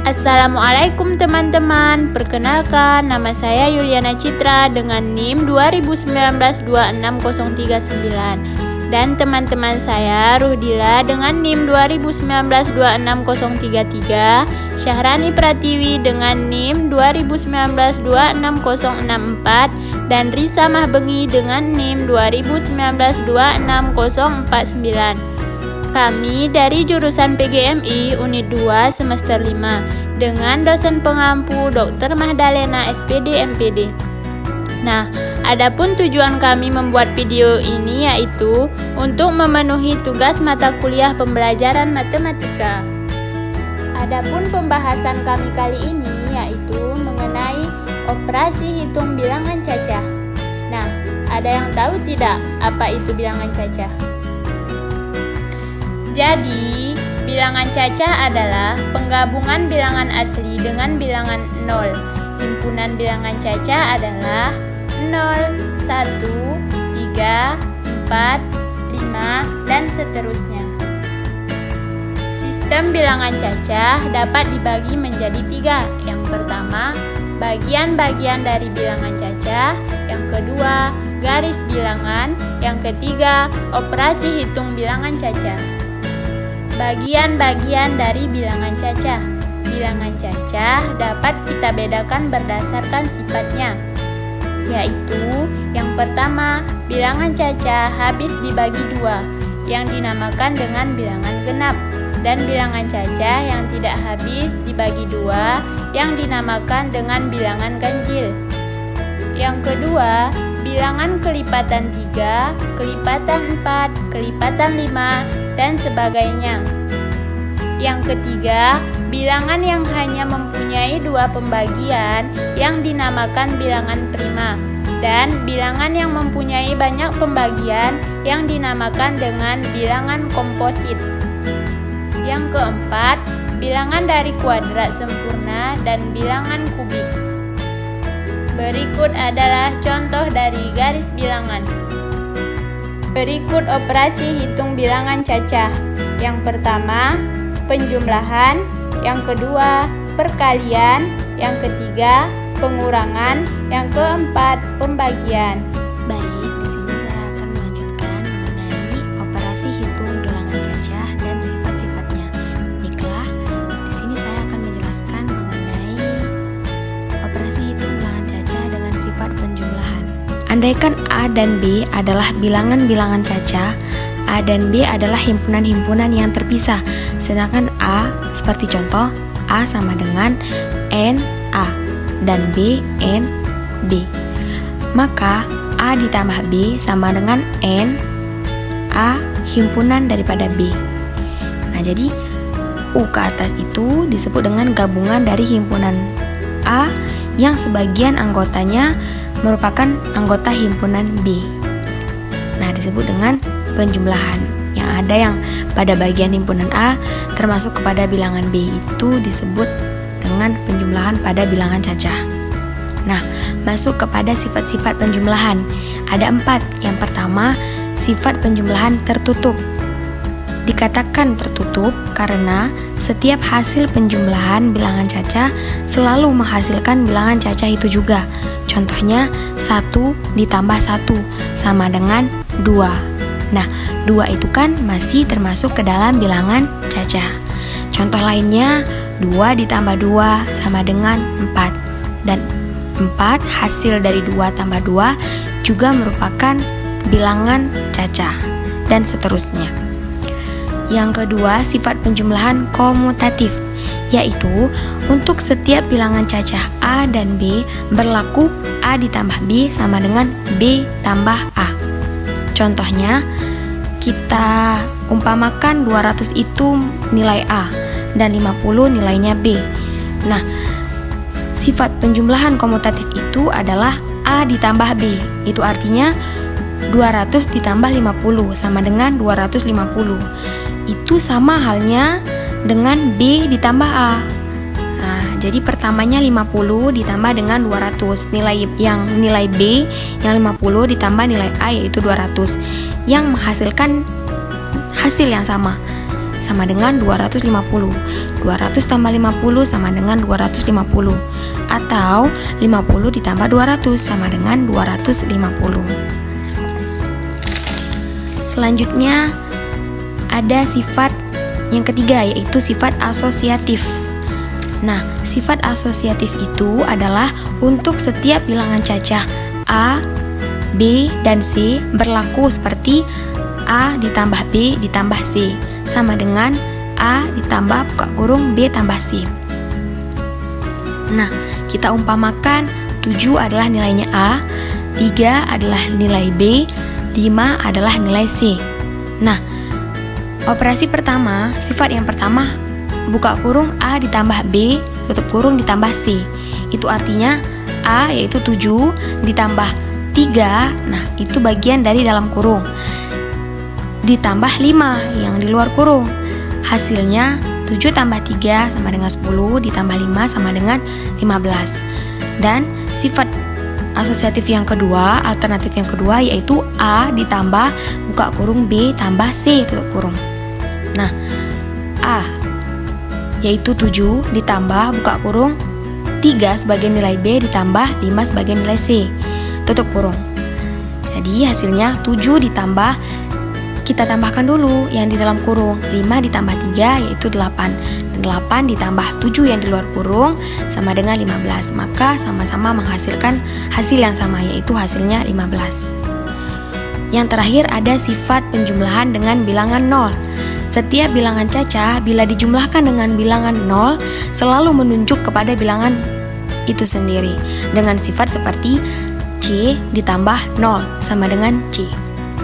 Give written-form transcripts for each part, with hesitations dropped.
Assalamualaikum teman-teman, perkenalkan nama saya Yuliana Citra dengan NIM 2019-26039 dan teman-teman saya Ruhdila dengan NIM 2019-26033, Syahrani Pratiwi dengan NIM 2019-26064 dan Risa Mahbengi dengan NIM 2019-26049. Kami dari jurusan PGMI Unit 2 Semester 5 dengan dosen pengampu Dr. Mahdalena SPD MPD. Nah, adapun tujuan kami membuat video ini yaitu untuk memenuhi tugas mata kuliah pembelajaran matematika. Adapun pembahasan kami kali ini yaitu mengenai operasi hitung bilangan cacah. Nah, ada yang tahu tidak apa itu bilangan cacah? Jadi, bilangan cacah adalah penggabungan bilangan asli dengan bilangan 0. Himpunan bilangan cacah adalah 0, 1, 3, 4, 5, dan seterusnya. Sistem bilangan cacah dapat dibagi menjadi 3. Yang pertama, bagian-bagian dari bilangan cacah. Yang kedua, garis bilangan. Yang ketiga, operasi hitung bilangan cacah. Bagian-bagian dari bilangan cacah. Bilangan cacah dapat kita bedakan berdasarkan sifatnya, yaitu yang pertama, bilangan cacah habis dibagi 2 yang dinamakan dengan bilangan genap, dan bilangan cacah yang tidak habis dibagi 2 yang dinamakan dengan bilangan ganjil. Yang kedua, bilangan kelipatan 3, kelipatan 4, kelipatan 5, dan sebagainya. Yang ketiga, bilangan yang hanya mempunyai 2 pembagian yang dinamakan bilangan prima, dan bilangan yang mempunyai banyak pembagian yang dinamakan dengan bilangan komposit. Yang keempat, bilangan dari kuadrat sempurna dan bilangan kubik. Berikut adalah contoh dari garis bilangan. Berikut operasi hitung bilangan cacah. Yang pertama, penjumlahan. Yang kedua, perkalian. Yang ketiga, pengurangan. Yang keempat, pembagian. Baik, di sini saya akan melanjutkan mengenai operasi hitung bilangan cacah dan sifat-sifatnya. Baiklah, di sini saya akan menjelaskan mengenai operasi hitung bilangan cacah dengan sifat penjumlahan. Andaikan A dan B adalah bilangan-bilangan cacah, A dan B adalah himpunan-himpunan yang terpisah. Sedangkan A, seperti contoh, A sama dengan N A dan B N B. Maka A ditambah B sama dengan N A himpunan daripada B. Nah, jadi U ke atas itu disebut dengan gabungan dari himpunan A yang sebagian anggotanya merupakan anggota himpunan B. Nah, disebut dengan penjumlahan. Yang ada yang pada bagian himpunan A termasuk kepada bilangan B itu disebut dengan penjumlahan pada bilangan cacah. Nah, masuk kepada sifat-sifat penjumlahan. Ada 4. Yang pertama, sifat penjumlahan tertutup. Dikatakan tertutup karena setiap hasil penjumlahan bilangan cacah selalu menghasilkan bilangan cacah itu juga. Contohnya 1 ditambah 1 sama dengan 2. Nah, 2 itu kan masih termasuk ke dalam bilangan cacah. Contoh lainnya 2 ditambah 2 sama dengan 4. Dan 4 hasil dari 2 tambah 2 juga merupakan bilangan cacah, dan seterusnya. Yang kedua, sifat penjumlahan komutatif, yaitu untuk setiap bilangan cacah A dan B berlaku A ditambah B sama dengan B tambah A. Contohnya, kita umpamakan 200 itu nilai A dan 50 nilainya B. Nah, sifat penjumlahan komutatif itu adalah A ditambah B. Itu artinya 200 ditambah 50 sama dengan 250. Itu sama halnya dengan B ditambah A. Nah, jadi pertamanya 50 ditambah dengan 200. Nilai B yang 50 ditambah nilai A yaitu 200 yang menghasilkan hasil yang sama. sama dengan 250. 200 tambah 50 sama dengan 250. Atau 50 ditambah 200 sama dengan 250. Selanjutnya ada sifat yang ketiga, yaitu sifat asosiatif. Nah, sifat asosiatif itu adalah untuk setiap bilangan cacah A, B, dan C berlaku seperti A ditambah B ditambah C sama dengan A ditambah buka kurung B tambah C. Nah, kita umpamakan 7 adalah nilainya A, 3 adalah nilai B, 5 adalah nilai C. Nah, operasi pertama, sifat yang pertama, buka kurung A ditambah B, tutup kurung ditambah C. Itu artinya A yaitu 7 ditambah 3, nah itu bagian dari dalam kurung, ditambah 5 yang di luar kurung. Hasilnya 7 tambah 3 sama dengan 10, ditambah 5 sama dengan 15. Dan sifat asosiatif yang kedua, alternatif yang kedua, yaitu A ditambah buka kurung B tambah C tutup kurung. Nah, A yaitu 7 ditambah buka kurung 3 sebagai nilai B ditambah 5 sebagai nilai C tutup kurung. Jadi hasilnya 7 ditambah, kita tambahkan dulu yang di dalam kurung, 5 ditambah 3 yaitu 8, dan 8 ditambah 7 yang di luar kurung sama dengan 15, maka sama-sama menghasilkan hasil yang sama, yaitu hasilnya 15. Yang terakhir ada sifat penjumlahan dengan bilangan 0. Setiap bilangan cacah bila dijumlahkan dengan bilangan 0 selalu menunjuk kepada bilangan itu sendiri dengan sifat seperti C ditambah 0 sama dengan C.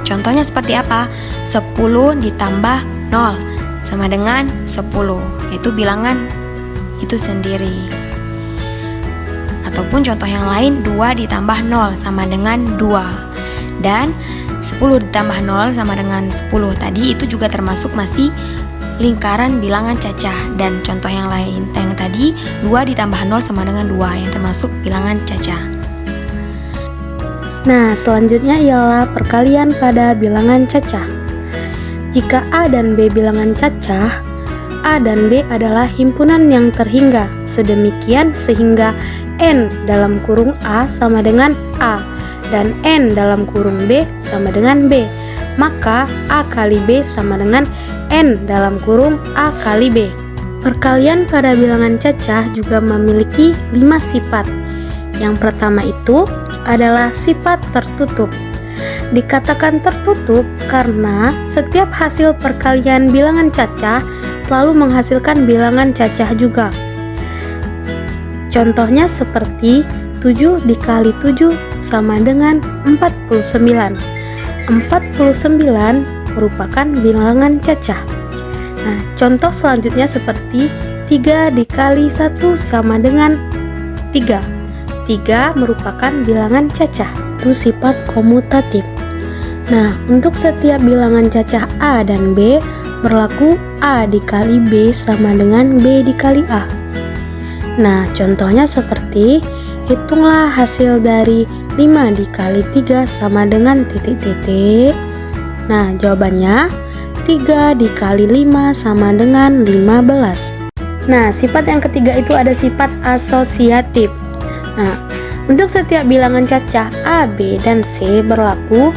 Contohnya seperti apa? 10 ditambah 0 sama dengan 10, yaitu bilangan itu sendiri. Ataupun contoh yang lain, 2 ditambah 0 sama dengan 2. Dan 10 ditambah 0 sama dengan 10 tadi itu juga termasuk masih lingkaran bilangan cacah. Dan contoh yang lain yang tadi, 2 ditambah 0 sama dengan 2 yang termasuk bilangan cacah. Nah, selanjutnya ialah perkalian pada bilangan cacah. Jika A dan B bilangan cacah, A dan B adalah himpunan yang terhingga, sedemikian sehingga N dalam kurung A sama dengan A dan N dalam kurung B sama dengan B. Maka A kali B sama dengan N dalam kurung A kali B. Perkalian pada bilangan cacah juga memiliki 5 sifat. Yang pertama itu adalah sifat tertutup. Dikatakan tertutup karena setiap hasil perkalian bilangan cacah selalu menghasilkan bilangan cacah juga. Contohnya seperti 7 dikali 7 sama dengan 49. 49 merupakan bilangan cacah. Nah, contoh selanjutnya seperti 3 dikali 1 sama dengan 3. 3 merupakan bilangan cacah, itu sifat komutatif. Nah, untuk setiap bilangan cacah A dan B berlaku A dikali B sama dengan B dikali A. Nah, contohnya seperti hitunglah hasil dari 5 dikali 3 sama dengan titik-titik. Nah, jawabannya 3 dikali 5 sama dengan 15. Nah, sifat yang ketiga itu ada sifat asosiatif. Nah, untuk setiap bilangan cacah A, B, dan C berlaku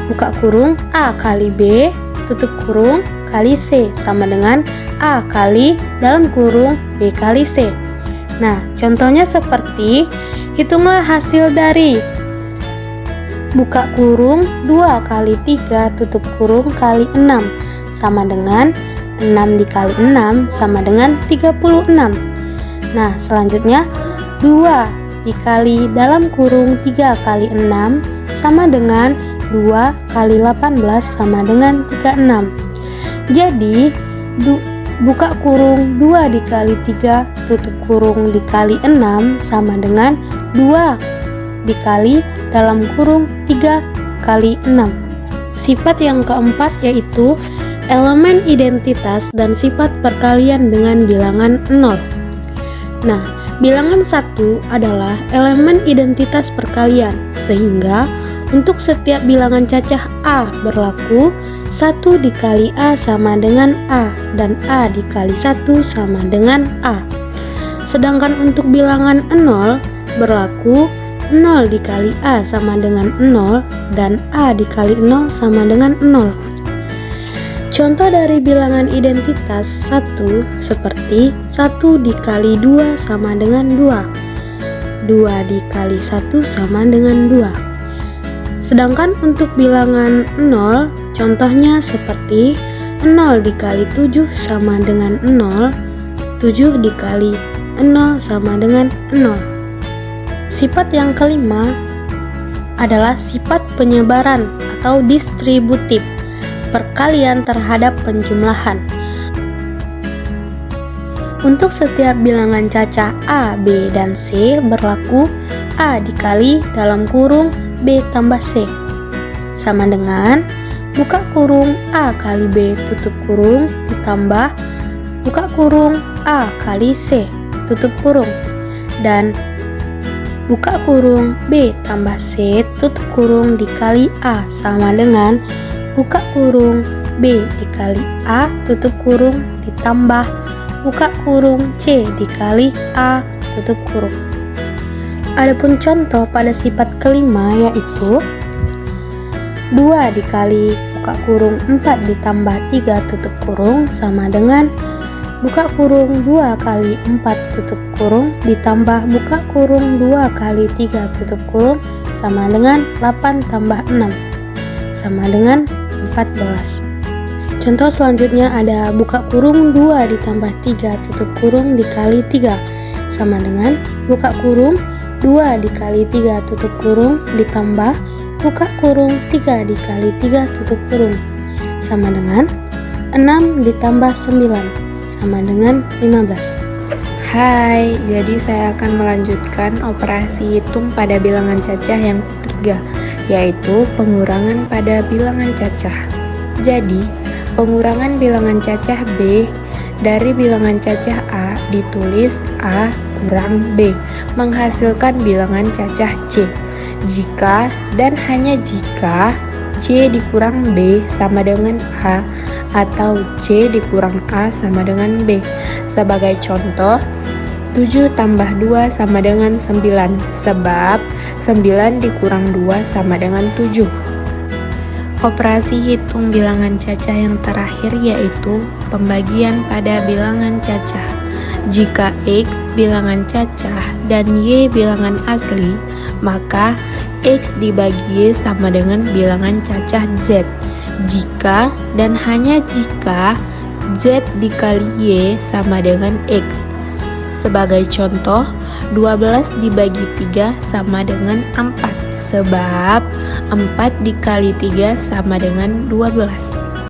buka kurung A kali B, tutup kurung, kali C sama dengan A kali dalam kurung B kali C. Nah, contohnya seperti hitunglah hasil dari buka kurung 2 kali 3 tutup kurung kali 6 sama dengan 6 dikali 6 sama dengan 36. Nah, selanjutnya 2 dikali dalam kurung 3 kali 6 sama dengan 2 kali 18 sama dengan 36. Jadi buka kurung 2 dikali 3 tutup kurung dikali 6 sama dengan 2 dikali dalam kurung 3 kali 6. Sifat yang keempat yaitu elemen identitas dan sifat perkalian dengan bilangan 0. Nah, bilangan 1 adalah elemen identitas perkalian, sehingga untuk setiap bilangan cacah A berlaku 1 dikali A sama dengan A, dan A dikali 1 sama dengan A. Sedangkan untuk bilangan 0 berlaku 0 dikali A sama dengan 0, dan A dikali 0 sama dengan 0. Contoh dari bilangan identitas 1 seperti 1 dikali 2 sama dengan 2, 2 dikali 1 sama dengan 2. Sedangkan untuk bilangan 0, contohnya seperti 0 dikali 7 sama dengan 0, 7 dikali 0 sama dengan 0. Sifat yang kelima adalah sifat penyebaran atau distributif, perkalian terhadap penjumlahan. Untuk setiap bilangan cacah A, B, dan C berlaku A dikali dalam kurung B tambah C sama dengan buka kurung A kali B tutup kurung ditambah buka kurung A kali C tutup kurung, dan buka kurung B tambah C tutup kurung dikali A sama dengan buka kurung B dikali A tutup kurung ditambah buka kurung C dikali A tutup kurung. Adapun contoh pada sifat kelima yaitu 2 dikali buka kurung 4 ditambah 3 tutup kurung sama dengan buka kurung 2 kali 4 tutup kurung ditambah buka kurung 2 kali 3 tutup kurung sama dengan 8 tambah 6 sama dengan 14. Contoh selanjutnya ada buka kurung 2 ditambah 3 tutup kurung dikali 3 sama dengan buka kurung 2 dikali 3 tutup kurung ditambah buka kurung 3 dikali 3 tutup kurung sama dengan 6 ditambah 9 sama dengan 15. Hai, jadi saya akan melanjutkan operasi hitung pada bilangan cacah yang ketiga, yaitu pengurangan pada bilangan cacah. Jadi, pengurangan bilangan cacah B dari bilangan cacah A ditulis A kurang B, menghasilkan bilangan cacah C. Jika dan hanya jika C dikurang B sama dengan A atau C dikurang A sama dengan B. Sebagai contoh, 7 tambah 2 sama dengan 9, sebab 9 dikurang 2 sama dengan 7. Operasi hitung bilangan cacah yang terakhir yaitu pembagian pada bilangan cacah. Jika X bilangan cacah dan Y bilangan asli, maka X dibagi Y sama dengan bilangan cacah Z. Jika dan hanya jika Z dikali Y sama dengan X. Sebagai contoh, 12 dibagi 3 sama dengan 4, sebab 4 dikali 3 sama dengan 12.